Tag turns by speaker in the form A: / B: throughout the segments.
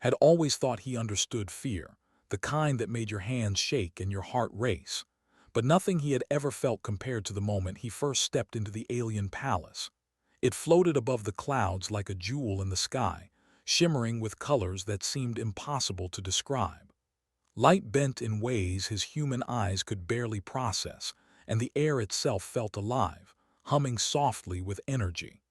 A: had always thought he understood fear, the kind that made your hands shake and your heart race. But nothing he had ever felt compared to the moment he first stepped into the alien palace. It floated above the clouds like a jewel in the sky, shimmering with colors that seemed impossible to describe. Light bent in ways his human eyes could barely process, and the air itself felt alive, humming softly with energy.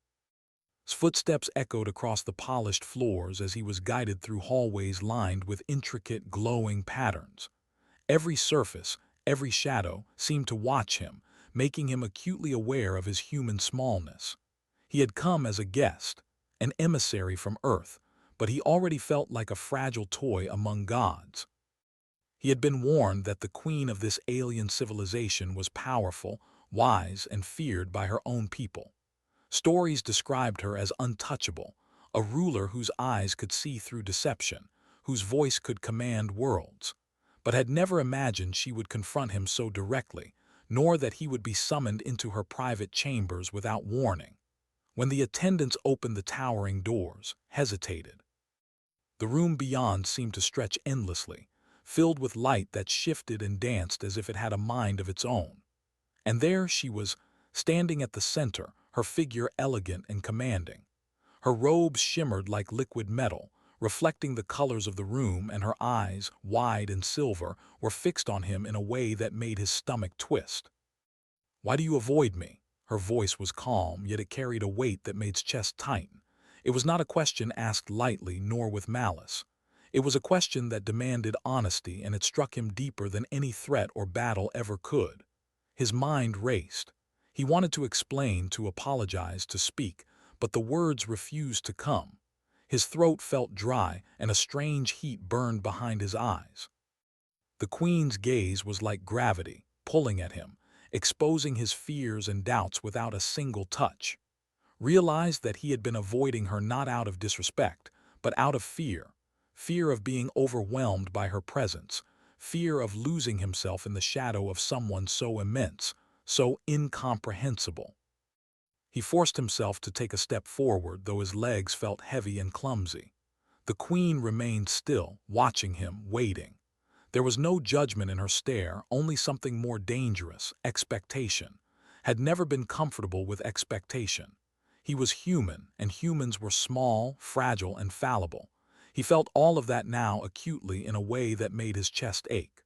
A: His footsteps echoed across the polished floors as he was guided through hallways lined with intricate, glowing patterns. Every surface, every shadow, seemed to watch him, making him acutely aware of his human smallness. He had come as a guest, an emissary from Earth, but he already felt like a fragile toy among gods. He had been warned that the queen of this alien civilization was powerful, wise, and feared by her own people. Stories described her as untouchable, a ruler whose eyes could see through deception, whose voice could command worlds, but had never imagined she would confront him so directly, nor that he would be summoned into her private chambers without warning. When the attendants opened the towering doors, hesitated. The room beyond seemed to stretch endlessly, filled with light that shifted and danced as if it had a mind of its own. And there she was, standing at the center, her figure elegant and commanding. Her robes shimmered like liquid metal, reflecting the colors of the room, and her eyes, wide and silver, were fixed on him in a way that made his stomach twist. "Why do you avoid me?" Her voice was calm, yet it carried a weight that made his chest tighten. It was not a question asked lightly nor with malice. It was a question that demanded honesty, and it struck him deeper than any threat or battle ever could. His mind raced. He wanted to explain, to apologize, to speak, but the words refused to come. His throat felt dry, and a strange heat burned behind his eyes. The queen's gaze was like gravity, pulling at him, exposing his fears and doubts without a single touch. Realized that he had been avoiding her not out of disrespect, but out of fear. Fear of being overwhelmed by her presence, fear of losing himself in the shadow of someone so immense, so incomprehensible. He forced himself to take a step forward, though his legs felt heavy and clumsy. The queen remained still, watching him, waiting. There was no judgment in her stare, only something more dangerous, expectation. Had never been comfortable with expectation. He was human, and humans were small, fragile, and fallible. He felt all of that now acutely in a way that made his chest ache.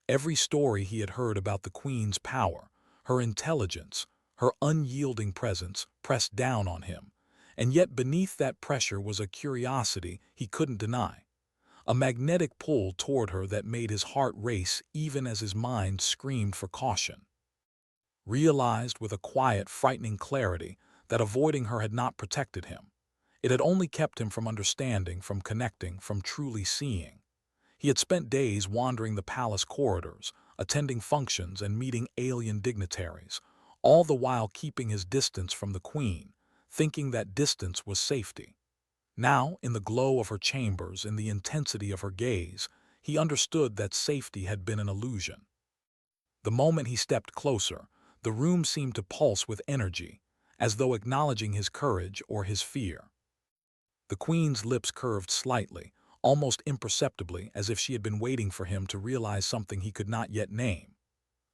A: Every story he had heard about the queen's power, her intelligence, her unyielding presence, pressed down on him. And yet beneath that pressure was a curiosity he couldn't deny. A magnetic pull toward her that made his heart race even as his mind screamed for caution. Realized with a quiet, frightening clarity that avoiding her had not protected him. It had only kept him from understanding, from connecting, from truly seeing. He had spent days wandering the palace corridors, attending functions and meeting alien dignitaries, all the while keeping his distance from the queen, thinking that distance was safety. Now, in the glow of her chambers, in the intensity of her gaze, he understood that safety had been an illusion. The moment he stepped closer, the room seemed to pulse with energy, as though acknowledging his courage or his fear. The queen's lips curved slightly, almost imperceptibly, as if she had been waiting for him to realize something he could not yet name.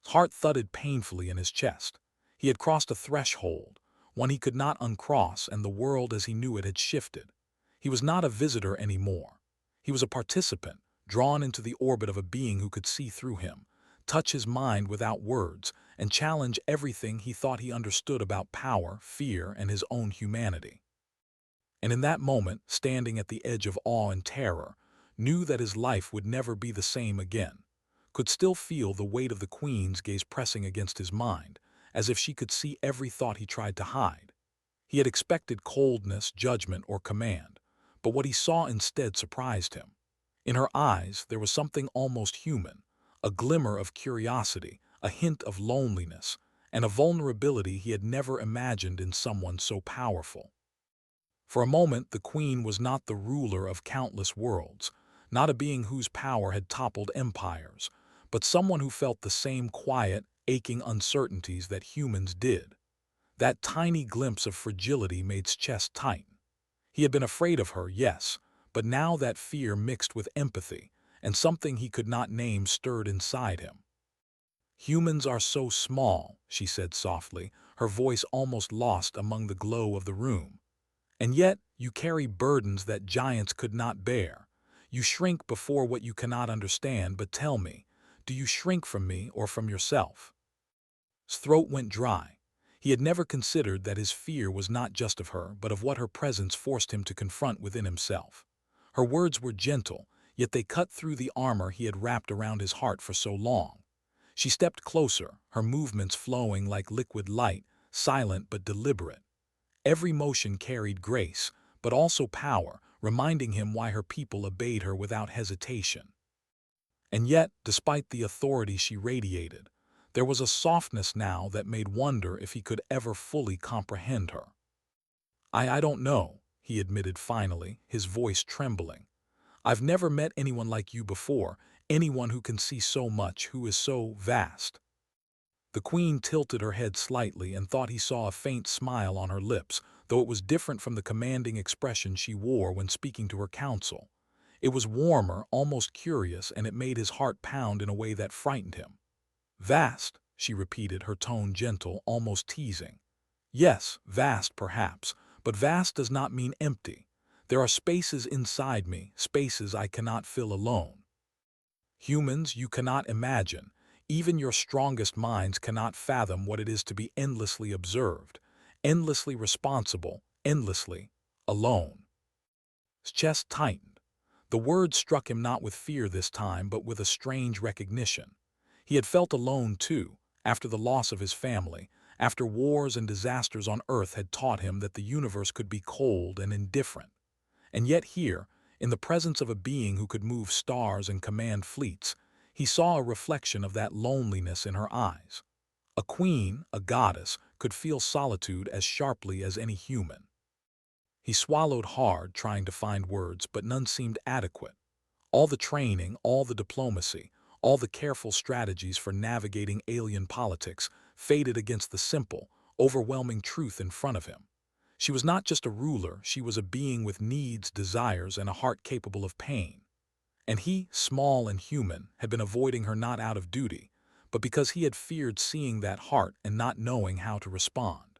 A: His heart thudded painfully in his chest. He had crossed a threshold, one he could not uncross, and the world as he knew it had shifted. He was not a visitor anymore. He was a participant, drawn into the orbit of a being who could see through him, touch his mind without words, and challenge everything he thought he understood about power, fear, and his own humanity. And in that moment, standing at the edge of awe and terror, knew that his life would never be the same again, could still feel the weight of the queen's gaze pressing against his mind, as if she could see every thought he tried to hide. He had expected coldness, judgment, or command, but what he saw instead surprised him. In her eyes there was something almost human, a glimmer of curiosity, a hint of loneliness, and a vulnerability he had never imagined in someone so powerful. For a moment the queen was not the ruler of countless worlds, not a being whose power had toppled empires, but someone who felt the same quiet, aching uncertainties that humans did. That tiny glimpse of fragility made his chest tighten. He had been afraid of her, yes, but now that fear mixed with empathy, and something he could not name stirred inside him. "Humans are so small," she said softly, her voice almost lost among the glow of the room. "And yet you carry burdens that giants could not bear. You shrink before what you cannot understand, but tell me, do you shrink from me or from yourself?" His throat went dry. He had never considered that his fear was not just of her, but of what her presence forced him to confront within himself. Her words were gentle, yet they cut through the armor he had wrapped around his heart for so long. She stepped closer, her movements flowing like liquid light, silent but deliberate. Every motion carried grace, but also power, reminding him why her people obeyed her without hesitation. And yet, despite the authority she radiated, there was a softness now that made wonder if he could ever fully comprehend her. I don't know," he admitted finally, his voice trembling. "I've never met anyone like you before, anyone who can see so much, who is so vast." The queen tilted her head slightly and thought he saw a faint smile on her lips, though it was different from the commanding expression she wore when speaking to her council. It was warmer, almost curious, and it made his heart pound in a way that frightened him. "Vast," she repeated, her tone gentle, almost teasing. "Yes, vast perhaps, but vast does not mean empty. There are spaces inside me, spaces I cannot fill alone. Humans you cannot imagine. Even your strongest minds cannot fathom what it is to be endlessly observed, endlessly responsible, endlessly alone." His chest tightened. The words struck him not with fear this time, but with a strange recognition. He had felt alone too, after the loss of his family, after wars and disasters on Earth had taught him that the universe could be cold and indifferent. And yet here, in the presence of a being who could move stars and command fleets, he saw a reflection of that loneliness in her eyes. A queen, a goddess, could feel solitude as sharply as any human. He swallowed hard, trying to find words, but none seemed adequate. All the training, all the diplomacy, all the careful strategies for navigating alien politics faded against the simple, overwhelming truth in front of him. She was not just a ruler, she was a being with needs, desires, and a heart capable of pain. And he, small and human, had been avoiding her not out of duty, but because he had feared seeing that heart and not knowing how to respond.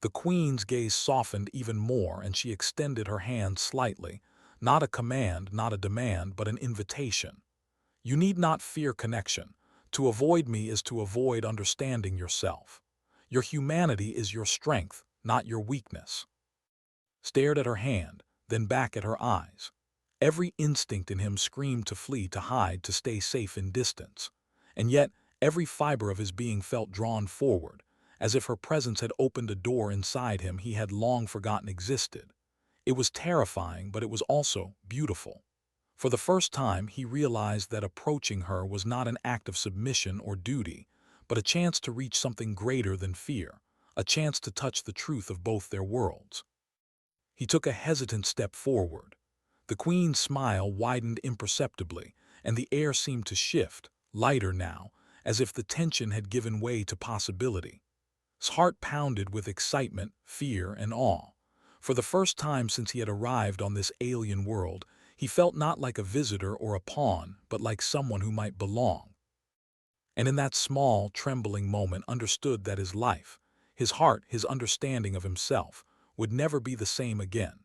A: The queen's gaze softened even more, and she extended her hand slightly, not a command, not a demand, but an invitation. "You need not fear connection. To avoid me is to avoid understanding yourself. Your humanity is your strength, not your weakness." Stared at her hand, then back at her eyes. Every instinct in him screamed to flee, to hide, to stay safe in distance. And yet, every fiber of his being felt drawn forward, as if her presence had opened a door inside him he had long forgotten existed. It was terrifying, but it was also beautiful. For the first time, he realized that approaching her was not an act of submission or duty, but a chance to reach something greater than fear, a chance to touch the truth of both their worlds. He took a hesitant step forward. The queen's smile widened imperceptibly, and the air seemed to shift, lighter now, as if the tension had given way to possibility. His heart pounded with excitement, fear, and awe. For the first time since he had arrived on this alien world, he felt not like a visitor or a pawn, but like someone who might belong. And in that small, trembling moment understood that his life, his heart, his understanding of himself, would never be the same again.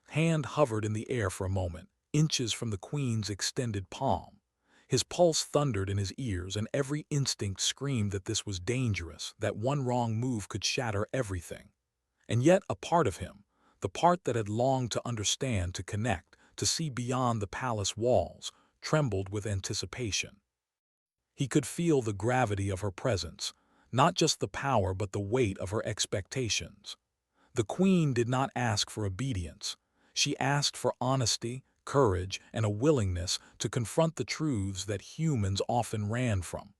A: Hand hovered in the air for a moment, inches from the queen's extended palm. His pulse thundered in his ears, and every instinct screamed that this was dangerous, that one wrong move could shatter everything. And yet a part of him, the part that had longed to understand, to connect, to see beyond the palace walls, trembled with anticipation. He could feel the gravity of her presence, not just the power but the weight of her expectations. The queen did not ask for obedience. She asked for honesty, courage, and a willingness to confront the truths that humans often ran from.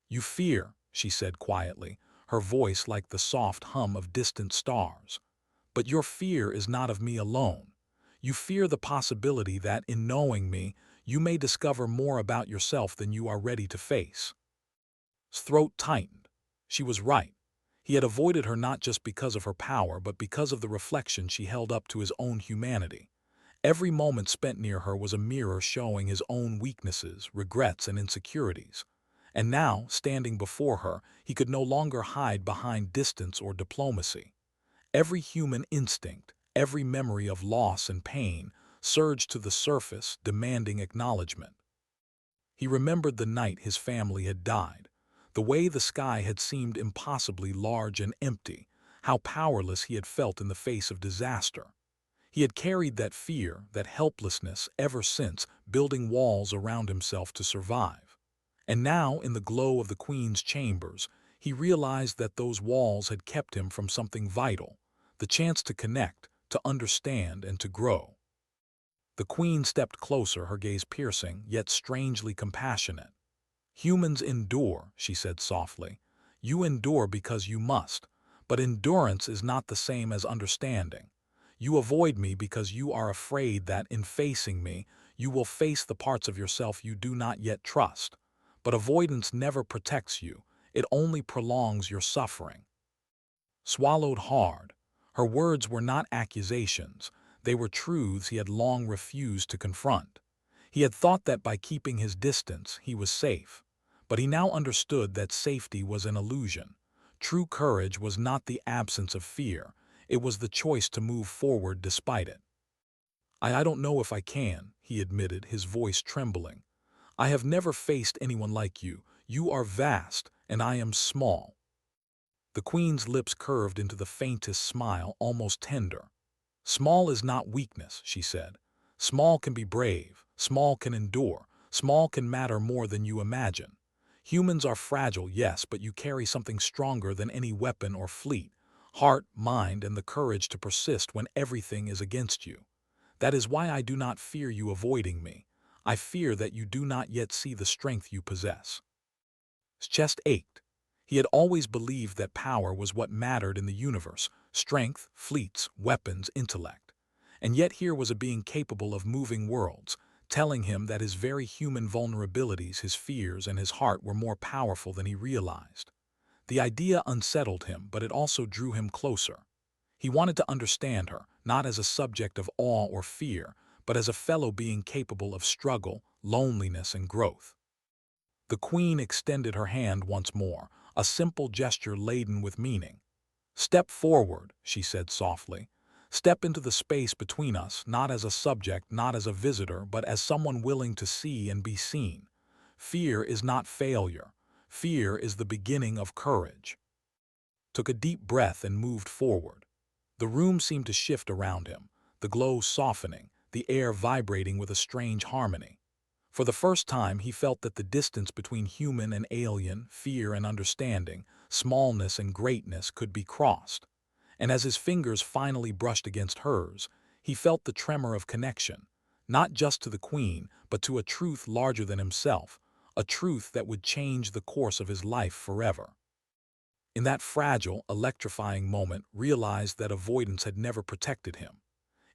A: "You fear," she said quietly, her voice like the soft hum of distant stars. "But your fear is not of me alone. You fear the possibility that, in knowing me, you may discover more about yourself than you are ready to face." His throat tightened. She was right. He had avoided her not just because of her power, but because of the reflection she held up to his own humanity. Every moment spent near her was a mirror showing his own weaknesses, regrets, and insecurities. And now, standing before her, he could no longer hide behind distance or diplomacy. Every human instinct, every memory of loss and pain, surged to the surface, demanding acknowledgement. He remembered the night his family had died, the way the sky had seemed impossibly large and empty, how powerless he had felt in the face of disaster. He had carried that fear, that helplessness, ever since, building walls around himself to survive. And now, in the glow of the Queen's chambers, he realized that those walls had kept him from something vital, the chance to connect, to understand, and to grow. The Queen stepped closer, her gaze piercing, yet strangely compassionate. "Humans endure," she said softly. "You endure because you must, but endurance is not the same as understanding. You avoid me because you are afraid that, in facing me, you will face the parts of yourself you do not yet trust. But avoidance never protects you, it only prolongs your suffering." Swallowed hard, her words were not accusations, they were truths he had long refused to confront. He had thought that by keeping his distance, he was safe. But he now understood that safety was an illusion. True courage was not the absence of fear, it was the choice to move forward despite it. I don't know if I can," he admitted, his voice trembling. "I have never faced anyone like you. You are vast, and I am small." The Queen's lips curved into the faintest smile, almost tender. "Small is not weakness," she said. "Small can be brave, small can endure, small can matter more than you imagine. Humans are fragile, yes, but you carry something stronger than any weapon or fleet: heart, mind, and the courage to persist when everything is against you. That is why I do not fear you avoiding me. I fear that you do not yet see the strength you possess." His chest ached. He had always believed that power was what mattered in the universe: strength, fleets, weapons, intellect. And yet here was a being capable of moving worlds, telling him that his very human vulnerabilities, his fears, and his heart were more powerful than he realized. The idea unsettled him, but it also drew him closer. He wanted to understand her, not as a subject of awe or fear, but as a fellow being capable of struggle, loneliness, and growth. The Queen extended her hand once more, a simple gesture laden with meaning. "Step forward," she said softly. "Step into the space between us, not as a subject, not as a visitor, but as someone willing to see and be seen. Fear is not failure. Fear is the beginning of courage." Took a deep breath and moved forward. The room seemed to shift around him, the glow softening, the air vibrating with a strange harmony. For the first time he felt that the distance between human and alien, fear and understanding, smallness and greatness could be crossed. And as his fingers finally brushed against hers, he felt the tremor of connection, not just to the Queen, but to a truth larger than himself, a truth that would change the course of his life forever. In that fragile, electrifying moment, realized that avoidance had never protected him.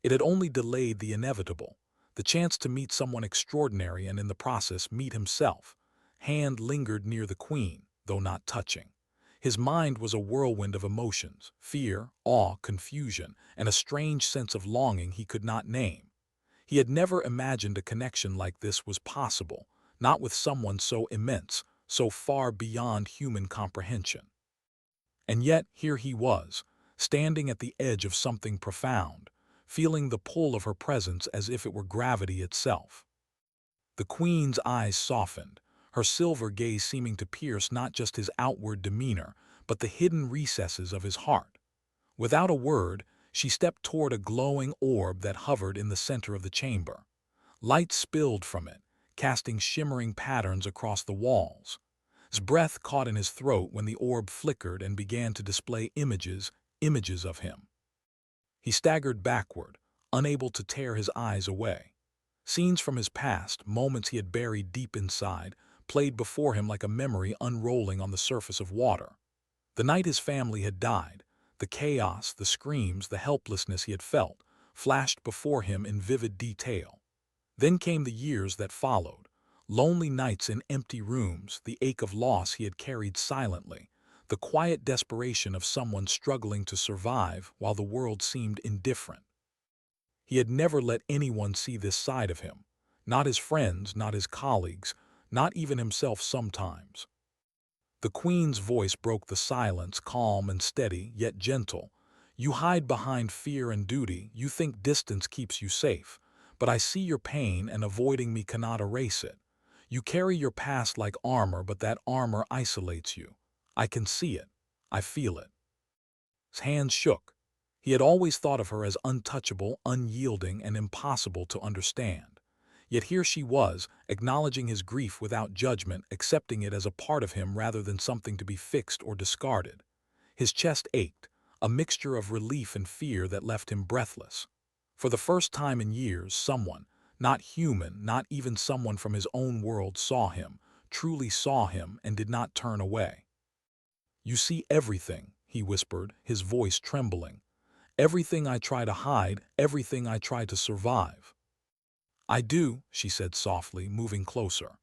A: It had only delayed the inevitable, the chance to meet someone extraordinary and in the process meet himself. Hand lingered near the Queen, though not touching. His mind was a whirlwind of emotions: fear, awe, confusion, and a strange sense of longing he could not name. He had never imagined a connection like this was possible, not with someone so immense, so far beyond human comprehension. And yet here he was, standing at the edge of something profound, feeling the pull of her presence as if it were gravity itself. The Queen's eyes softened, her silver gaze seeming to pierce not just his outward demeanor, but the hidden recesses of his heart. Without a word, she stepped toward a glowing orb that hovered in the center of the chamber. Light spilled from it, casting shimmering patterns across the walls. His breath caught in his throat when the orb flickered and began to display images of him. He staggered backward, unable to tear his eyes away. Scenes from his past, moments he had buried deep inside, played before him like a memory unrolling on the surface of water. The night his family had died, the chaos, the screams, the helplessness he had felt, flashed before him in vivid detail. Then came the years that followed. Lonely nights in empty rooms, the ache of loss he had carried silently, the quiet desperation of someone struggling to survive while the world seemed indifferent. He had never let anyone see this side of him. Not his friends, not his colleagues, not even himself sometimes. The Queen's voice broke the silence, calm and steady, yet gentle. You hide behind fear and duty, you think distance keeps you safe. But I see your pain, and avoiding me cannot erase it. You carry your past like armor, but that armor isolates you. I can see it. I feel it. His hands shook. He had always thought of her as untouchable, unyielding, and impossible to understand. Yet here she was, acknowledging his grief without judgment, accepting it as a part of him rather than something to be fixed or discarded. His chest ached, a mixture of relief and fear that left him breathless. For the first time in years, someone, not human, not even someone from his own world, saw him, truly saw him, and did not turn away. You see everything, he whispered, his voice trembling. Everything I try to hide, everything I try to survive. I do, she said softly, moving closer.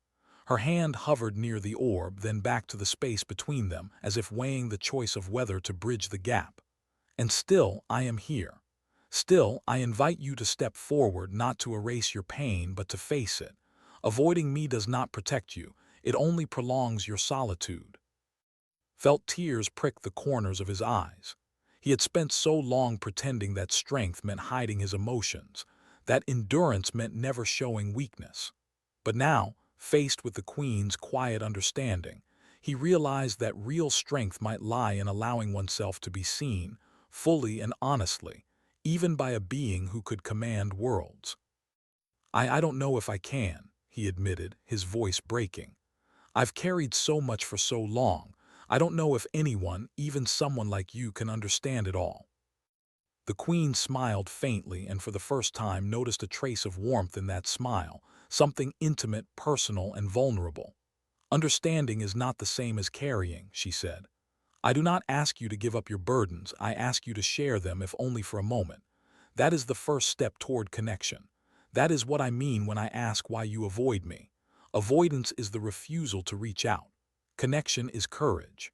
A: Her hand hovered near the orb, then back to the space between them, as if weighing the choice of whether to bridge the gap. And still, I am here. Still, I invite you to step forward, not to erase your pain, but to face it. Avoiding me does not protect you, it only prolongs your solitude. Felt tears prick the corners of his eyes. He had spent so long pretending that strength meant hiding his emotions, that endurance meant never showing weakness. But now, faced with the Queen's quiet understanding, he realized that real strength might lie in allowing oneself to be seen, fully and honestly, even by a being who could command worlds. I don't know if I can, he admitted, his voice breaking. I've carried so much for so long. I don't know if anyone, even someone like you, can understand it all. The Queen smiled faintly, and for the first time noticed a trace of warmth in that smile, something intimate, personal, and vulnerable. Understanding is not the same as carrying, she said. I do not ask you to give up your burdens, I ask you to share them, if only for a moment. That is the first step toward connection. That is what I mean when I ask why you avoid me. Avoidance is the refusal to reach out. Connection is courage.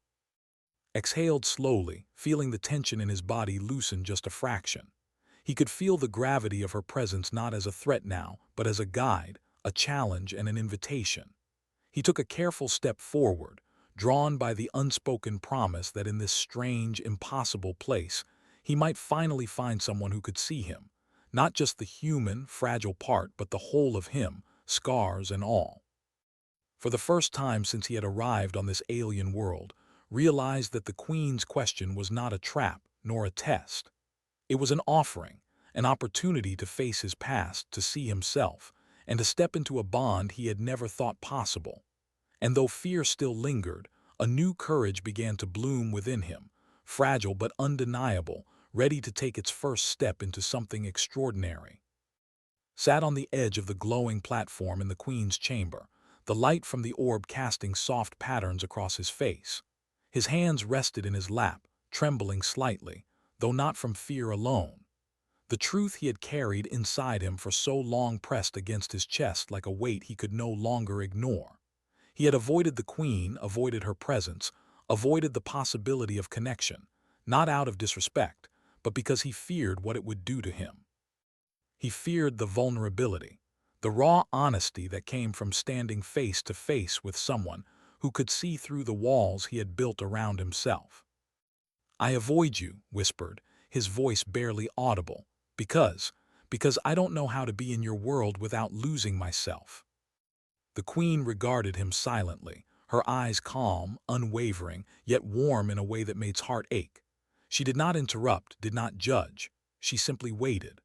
A: Exhaled slowly, feeling the tension in his body loosen just a fraction. He could feel the gravity of her presence, not as a threat now, but as a guide, a challenge, and an invitation. He took a careful step forward, drawn by the unspoken promise that in this strange, impossible place, he might finally find someone who could see him, not just the human, fragile part, but the whole of him, scars and all. For the first time since he had arrived on this alien world, realized that the Queen's question was not a trap nor a test. It was an offering, an opportunity to face his past, to see himself, and to step into a bond he had never thought possible. And though fear still lingered, a new courage began to bloom within him, fragile but undeniable, ready to take its first step into something extraordinary. Sat on the edge of the glowing platform in the Queen's chamber, the light from the orb casting soft patterns across his face. His hands rested in his lap, trembling slightly, though not from fear alone. The truth he had carried inside him for so long pressed against his chest like a weight he could no longer ignore. He had avoided the Queen, avoided her presence, avoided the possibility of connection, not out of disrespect, but because he feared what it would do to him. He feared the vulnerability, the raw honesty that came from standing face to face with someone who could see through the walls he had built around himself. I avoid you, whispered, his voice barely audible, because I don't know how to be in your world without losing myself. The Queen regarded him silently, her eyes calm, unwavering, yet warm in a way that made his heart ache. She did not interrupt, did not judge. She simply waited.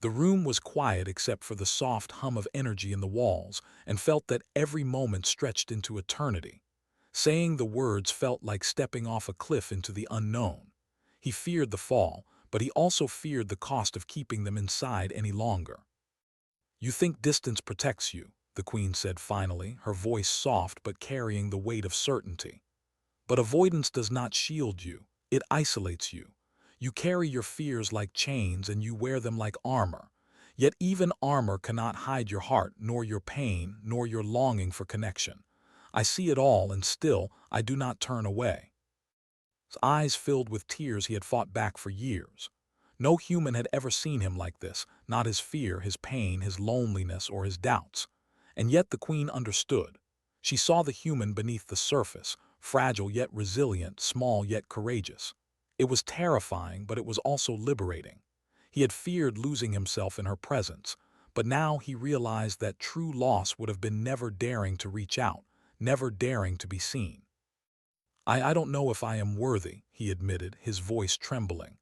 A: The room was quiet except for the soft hum of energy in the walls, and felt that every moment stretched into eternity. Saying the words felt like stepping off a cliff into the unknown. He feared the fall, but he also feared the cost of keeping them inside any longer. You think distance protects you, the Queen said finally, her voice soft but carrying the weight of certainty. But avoidance does not shield you, it isolates you. You carry your fears like chains and you wear them like armor. Yet even armor cannot hide your heart, nor your pain, nor your longing for connection. I see it all, and still I do not turn away. His eyes filled with tears he had fought back for years. No human had ever seen him like this, not his fear, his pain, his loneliness, or his doubts. And yet the queen understood. She saw the human beneath the surface, fragile yet resilient, small yet courageous. It was terrifying, but it was also liberating. He had feared losing himself in her presence, but now he realized that true loss would have been never daring to reach out, never daring to be seen. I don't know if I am worthy," he admitted, his voice trembling.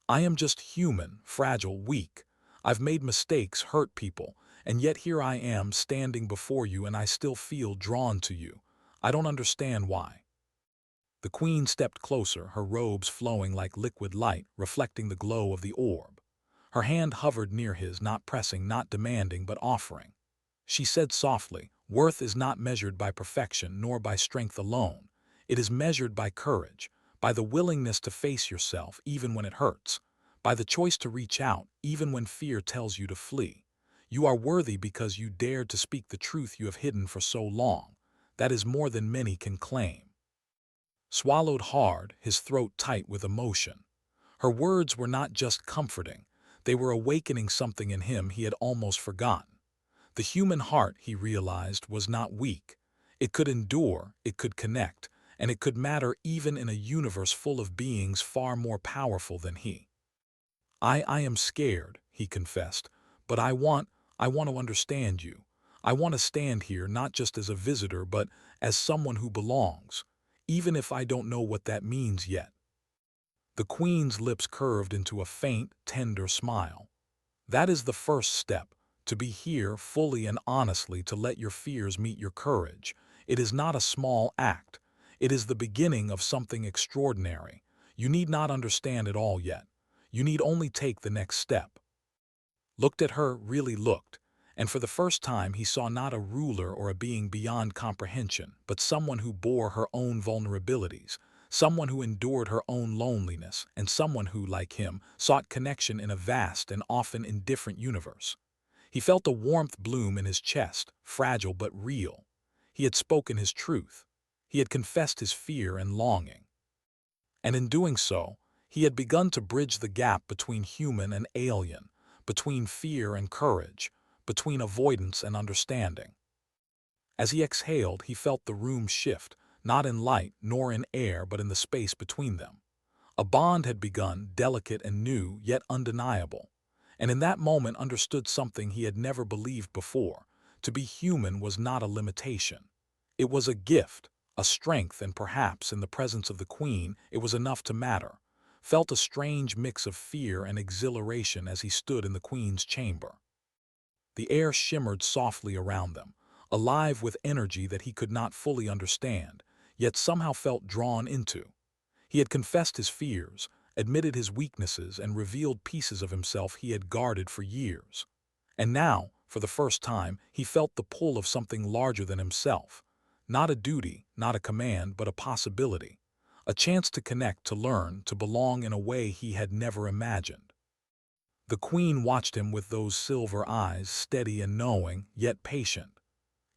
A: "I am just human, fragile, weak. I've made mistakes, hurt people, and yet here I am standing before you and I still feel drawn to you. I don't understand why." The queen stepped closer, her robes flowing like liquid light, reflecting the glow of the orb. Her hand hovered near his, not pressing, not demanding, but offering. She said softly, "Worth is not measured by perfection nor by strength alone. It is measured by courage, by the willingness to face yourself even when it hurts, by the choice to reach out even when fear tells you to flee. You are worthy because you dared to speak the truth you have hidden for so long. That is more than many can claim." Swallowed hard, his throat tight with emotion. Her words were not just comforting, they were awakening something in him he had almost forgotten. The human heart, he realized, was not weak. It could endure, it could connect, and it could matter even in a universe full of beings far more powerful than he. I am scared," he confessed, "but I want to understand you. I want to stand here not just as a visitor, but as someone who belongs, even if I don't know what that means yet." The queen's lips curved into a faint, tender smile. "That is the first step, to be here fully and honestly, to let your fears meet your courage. It is not a small act. It is the beginning of something extraordinary. You need not understand it all yet. You need only take the next step." Looked at her, really looked, and for the first time he saw not a ruler or a being beyond comprehension, but someone who bore her own vulnerabilities, someone who endured her own loneliness, and someone who, like him, sought connection in a vast and often indifferent universe. He felt a warmth bloom in his chest, fragile but real. He had spoken his truth. He had confessed his fear and longing. And in doing so, he had begun to bridge the gap between human and alien, between fear and courage, between avoidance and understanding. As he exhaled, he felt the room shift, not in light nor in air, but in the space between them. A bond had begun, delicate and new, yet undeniable. And in that moment understood something he had never believed before. To be human was not a limitation. It was a gift, a strength, and perhaps, in the presence of the queen, it was enough to matter. Felt a strange mix of fear and exhilaration as he stood in the queen's chamber. The air shimmered softly around them, alive with energy that he could not fully understand, yet somehow felt drawn into. He had confessed his fears, admitted his weaknesses, and revealed pieces of himself he had guarded for years. And now, for the first time, he felt the pull of something larger than himself. Not a duty, not a command, but a possibility. A chance to connect, to learn, to belong in a way he had never imagined. The queen watched him with those silver eyes, steady and knowing, yet patient.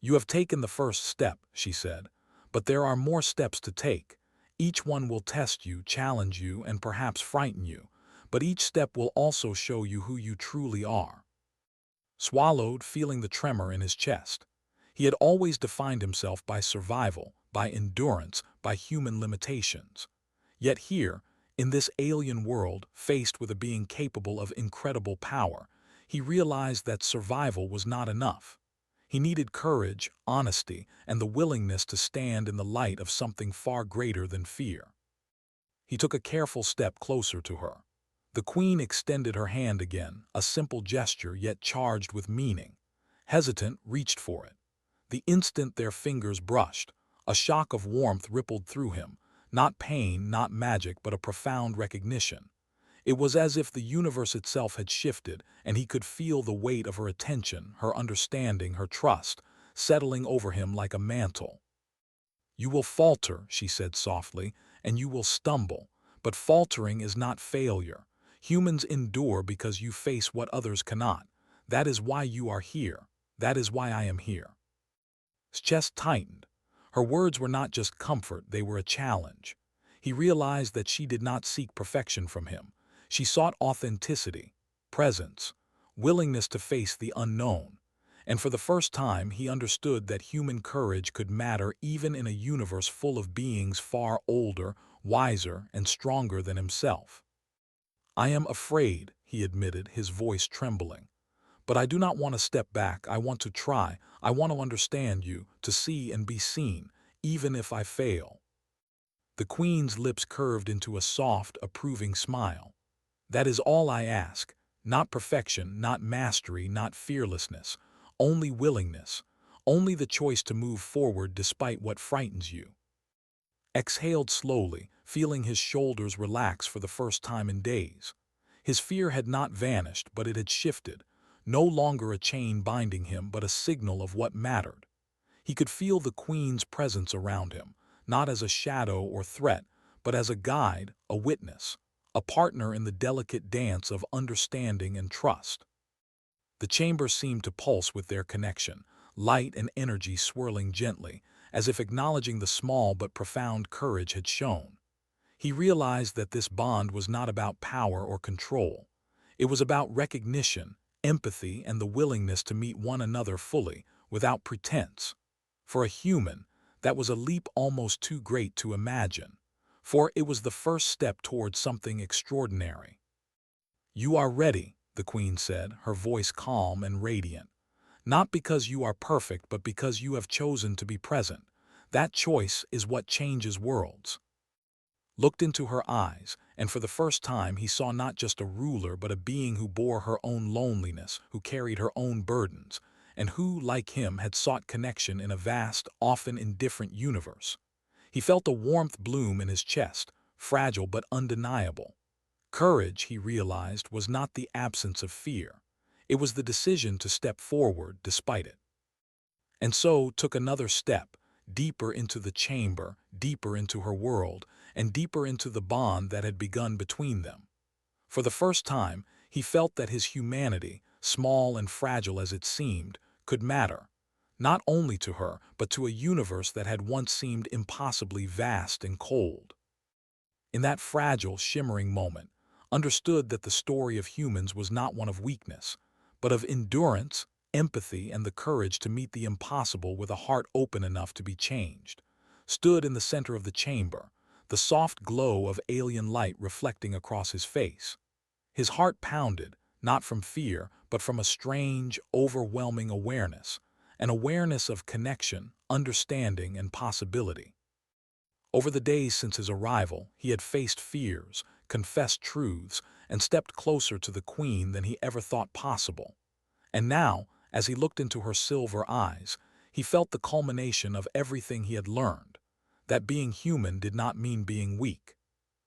A: "You have taken the first step," she said, "but there are more steps to take. Each one will test you, challenge you, and perhaps frighten you, but each step will also show you who you truly are." Swallowed, feeling the tremor in his chest. He had always defined himself by survival, by endurance, by human limitations. Yet here, in this alien world, faced with a being capable of incredible power, he realized that survival was not enough. He needed courage, honesty, and the willingness to stand in the light of something far greater than fear. He took a careful step closer to her. The queen extended her hand again, a simple gesture yet charged with meaning. Hesitant, reached for it. The instant their fingers brushed, a shock of warmth rippled through him, not pain, not magic, but a profound recognition. It was as if the universe itself had shifted, and he could feel the weight of her attention, her understanding, her trust, settling over him like a mantle. "You will falter," she said softly, "and you will stumble, but faltering is not failure. Humans endure because you face what others cannot. That is why you are here. That is why I am here." His chest tightened. Her words were not just comfort, they were a challenge. He realized that she did not seek perfection from him. She sought authenticity, presence, willingness to face the unknown, and for the first time he understood that human courage could matter even in a universe full of beings far older, wiser, and stronger than himself. "I am afraid," he admitted, his voice trembling. "But I do not want to step back. I want to try. I want to understand you, to see and be seen, even if I fail." The Queen's lips curved into a soft, approving smile. "That is all I ask. Not perfection, not mastery, not fearlessness. Only willingness. Only the choice to move forward despite what frightens you." Exhaled slowly, feeling his shoulders relax for the first time in days. His fear had not vanished, but it had shifted, no longer a chain binding him, but a signal of what mattered. He could feel the Queen's presence around him, not as a shadow or threat, but as a guide, a witness, a partner in the delicate dance of understanding and trust. The chamber seemed to pulse with their connection, light and energy swirling gently, as if acknowledging the small but profound courage had shown. He realized that this bond was not about power or control. It was about recognition, empathy, and the willingness to meet one another fully, without pretense. For a human, that was a leap almost too great to imagine, for it was the first step towards something extraordinary. "You are ready," the Queen said, her voice calm and radiant. "Not because you are perfect, but because you have chosen to be present. That choice is what changes worlds." Looked into her eyes, and for the first time he saw not just a ruler but a being who bore her own loneliness, who carried her own burdens, and who, like him, had sought connection in a vast, often indifferent universe. He felt a warmth bloom in his chest, fragile but undeniable. Courage, he realized, was not the absence of fear. It was the decision to step forward despite it. And so took another step, deeper into the chamber, deeper into her world, and deeper into the bond that had begun between them. For the first time, he felt that his humanity, small and fragile as it seemed, could matter, not only to her, but to a universe that had once seemed impossibly vast and cold. In that fragile, shimmering moment, understood that the story of humans was not one of weakness, but of endurance, empathy, and the courage to meet the impossible with a heart open enough to be changed. Stood in the center of the chamber, the soft glow of alien light reflecting across his face. His heart pounded, not from fear, but from a strange, overwhelming awareness, an awareness of connection, understanding, and possibility. Over the days since his arrival, he had faced fears, confessed truths, and stepped closer to the Queen than he ever thought possible. And now, as he looked into her silver eyes, he felt the culmination of everything he had learned, that being human did not mean being weak.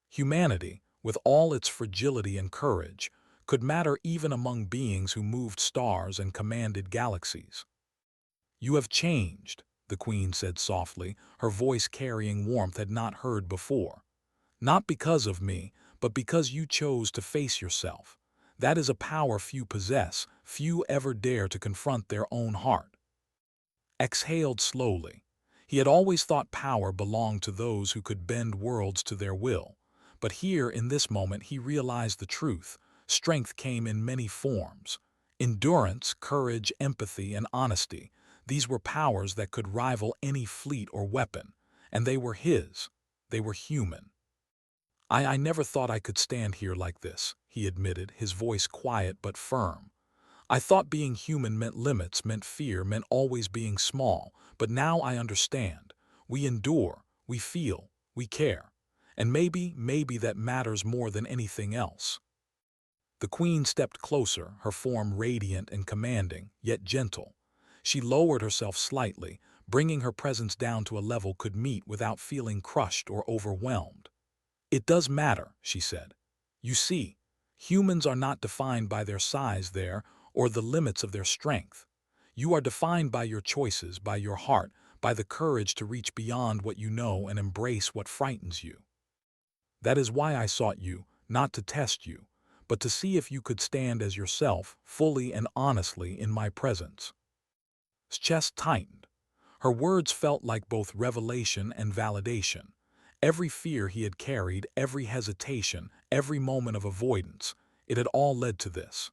A: Humanity, with all its fragility and courage, could matter even among beings who moved stars and commanded galaxies. "You have changed," the Queen said softly, her voice carrying warmth had not heard before. "Not because of me, but because you chose to face yourself. That is a power few possess, few ever dare to confront their own heart." Exhaled slowly. He had always thought power belonged to those who could bend worlds to their will. But here, in this moment, he realized the truth. Strength came in many forms. Endurance, courage, empathy, and honesty. These were powers that could rival any fleet or weapon. And they were his. They were human. I never thought I could stand here like this," he admitted, his voice quiet but firm. "I thought being human meant limits, meant fear, meant always being small. But now I understand. We endure, we feel, we care. And maybe that matters more than anything else." The Queen stepped closer, her form radiant and commanding, yet gentle. She lowered herself slightly, bringing her presence down to a level could meet without feeling crushed or overwhelmed. "It does matter," she said. "You see, humans are not defined by their size there or the limits of their strength. You are defined by your choices, by your heart, by the courage to reach beyond what you know and embrace what frightens you. That is why I sought you, not to test you, but to see if you could stand as yourself, fully and honestly in my presence." His chest tightened. Her words felt like both revelation and validation. Every fear he had carried, every hesitation, every moment of avoidance, it had all led to this.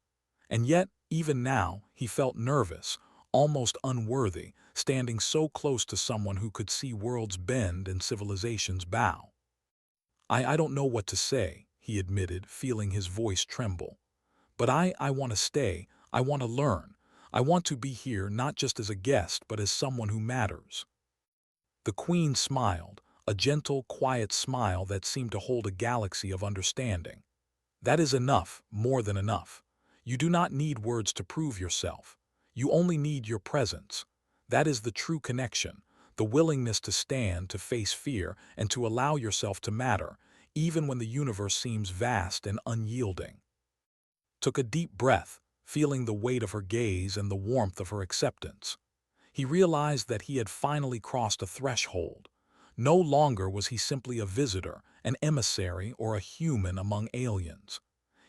A: And yet, even now, he felt nervous, almost unworthy, standing so close to someone who could see worlds bend and civilizations bow. I don't know what to say, he admitted, feeling his voice tremble. But I want to stay, I want to learn, I want to be here not just as a guest but as someone who matters. The Queen smiled, a gentle, quiet smile that seemed to hold a galaxy of understanding. That is enough, more than enough. You do not need words to prove yourself. You only need your presence. That is the true connection, the willingness to stand, to face fear, and to allow yourself to matter, even when the universe seems vast and unyielding. Took a deep breath, feeling the weight of her gaze and the warmth of her acceptance. He realized that he had finally crossed a threshold. No longer was he simply a visitor, an emissary, or a human among aliens.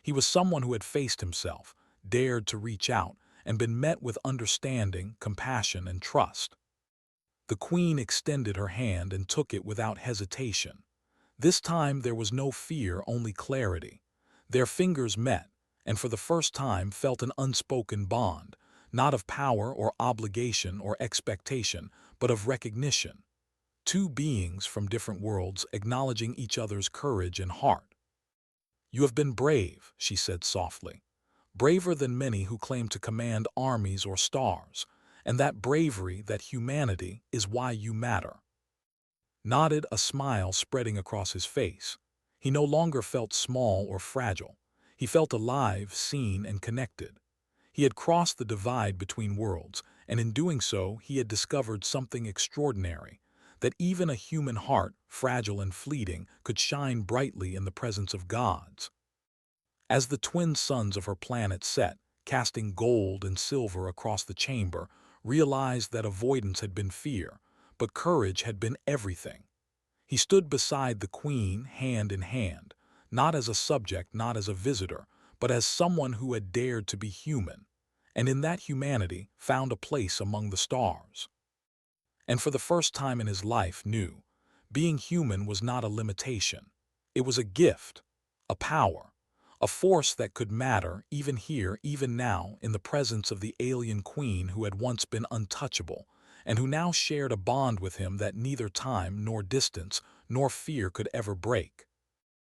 A: He was someone who had faced himself, dared to reach out, and been met with understanding, compassion, and trust. The Queen extended her hand and took it without hesitation. This time there was no fear, only clarity. Their fingers met, and for the first time felt an unspoken bond, not of power or obligation or expectation, but of recognition. Two beings from different worlds acknowledging each other's courage and heart. "You have been brave," she said softly. "Braver than many who claim to command armies or stars, and that bravery, that humanity, is why you matter." Nodded, a smile spreading across his face. He no longer felt small or fragile. He felt alive, seen, and connected. He had crossed the divide between worlds, and in doing so he had discovered something extraordinary, that even a human heart, fragile and fleeting, could shine brightly in the presence of gods. As the twin suns of her planet set, casting gold and silver across the chamber, realized that avoidance had been fear, but courage had been everything. He stood beside the Queen, hand in hand, not as a subject, not as a visitor, but as someone who had dared to be human, and in that humanity found a place among the stars. And for the first time in his life knew, being human was not a limitation. It was a gift, a power, a force that could matter even here, even now, in the presence of the alien Queen who had once been untouchable, and who now shared a bond with him that neither time nor distance nor fear could ever break.